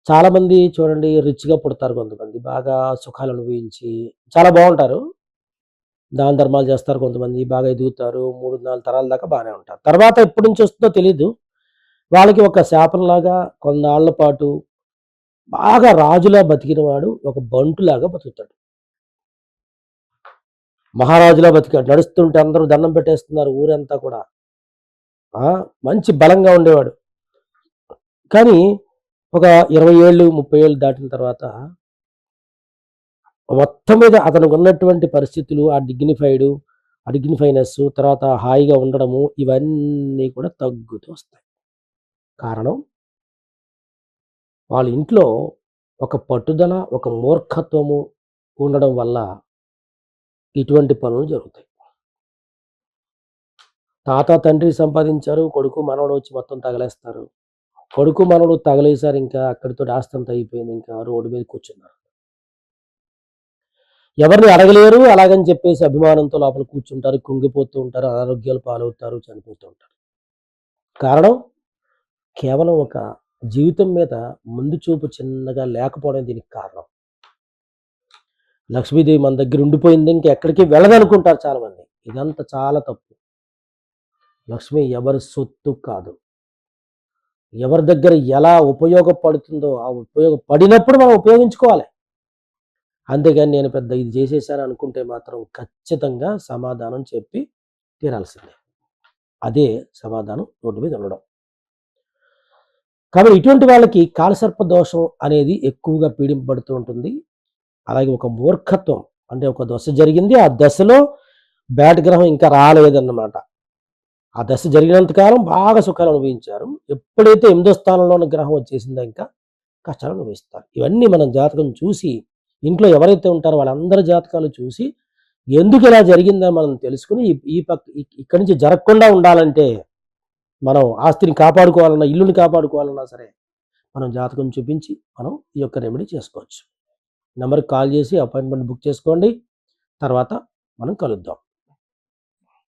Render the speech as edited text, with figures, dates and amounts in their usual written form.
చాలామంది చూడండి రిచ్‌గా పుడతారు కొంతమంది. బాగా సుఖాలు అనుభవించి చాలా బావుంటారు. దాన ధర్మాలు చేస్తారు కొంతమంది. బాగా ఎదుగుతారు. 3, 4 తరాల దాకా బానే ఉంటారు. తర్వాత ఎప్పటి నుంచి వస్తుందో తెలీదు. వాళ్ళకి ఒక శాపంలాగా కొన్నాళ్ల పాటు బాగా రాజులా బతికినవాడు ఒక బంటులాగా బతుకుతాడు. మహారాజులా బతికాడు. నడుస్తుంటే అందరూ దండం పెట్టేస్తున్నారు ఊరంతా కూడా. ఆ! మంచి బలంగా ఉండేవాడు. కానీ ఒక 20 ఏళ్ళు, 30 ఏళ్ళు దాటిన తర్వాత మొత్తం మీద అతనికున్నటువంటి పరిస్థితులు, ఆ డిగ్నిఫైనెస్ తర్వాత హాయిగా ఉండడము ఇవన్నీ కూడా తగ్గుతూ వస్తాయి. కారణం వాళ్ళ ఇంట్లో ఒక పట్టుదల, ఒక మూర్ఖత్వము ఉండడం వల్ల ఇటువంటి పనులు జరుగుతాయి. తాత, తండ్రి సంపాదించారు. కొడుకు, మనవడు వచ్చి మొత్తం తగలేస్తారు. కొడుకు, మనవడు తగలేసారు ఇంకా అక్కడితోటి ఆస్తంతా అయిపోయింది. ఇంకా రోడ్డు మీద కూర్చున్నారు. ఎవరిని అడగలేరు. అలాగని చెప్పేసి అభిమానంతో లోపల కూర్చుంటారు. కుంగిపోతూ ఉంటారు. అనారోగ్యాల పాలవుతారు. చనిపోతూ ఉంటారు. కారణం కేవలం ఒక జీవితం మీద ముందు చూపు చిన్నగా లేకపోవడం దీనికి కారణం. లక్ష్మీదేవి మన దగ్గర ఉండిపోయింది. ఇంకెక్కడికి వెళ్ళదనుకుంటారు చాలామంది. ఇదంతా చాలా తప్పు. లక్ష్మి ఎవరి సొత్తు కాదు. ఎవరి దగ్గర ఎలా ఉపయోగపడుతుందో ఆ ఉపయోగపడినప్పుడు మనం ఉపయోగించుకోవాలి. అంతేగాని నేను పెద్ద ఇది చేసేసాను అనుకుంటే మాత్రం ఖచ్చితంగా సమాధానం చెప్పి తీరాల్సిందే. అదే సమాధానం రోడ్డు మీద ఉండడం. కాబట్టి ఇటువంటి వాళ్ళకి కాలసర్ప దోషం అనేది ఎక్కువగా పీడింపబడుతూ ఉంటుంది. అలాగే ఒక మూర్ఖత్వం అంటే ఒక దశ జరిగింది. ఆ దశలో బ్యాడ్ గ్రహం ఇంకా రాలేదన్నమాట. ఆ దశ జరిగినంత కాలం బాగా సుఖాలు అనుభవించారు. ఎప్పుడైతే 8వ స్థానంలో ఉన్న గ్రహం వచ్చేసిందో ఇంకా కష్టాలు అనుభవిస్తారు. ఇవన్నీ మనం జాతకం చూసి ఇంట్లో ఎవరైతే ఉంటారో వాళ్ళందరి జాతకాలు చూసి ఎందుకు ఇలా జరిగిందని మనం తెలుసుకొని ఇక్కడి నుంచి జరగకుండా ఉండాలంటే మనం ఆస్తిని కాపాడుకోవాలన్నా, ఇల్లుని కాపాడుకోవాలన్నా సరే మనం జాతకం చూపించి మనం ఈ యొక్క రెమెడీ చేసుకోవచ్చు. నెంబర్‌కి కాల్ చేసి అపాయింట్మెంట్ బుక్ చేసుకోండి. తర్వాత మనం కలుద్దాం.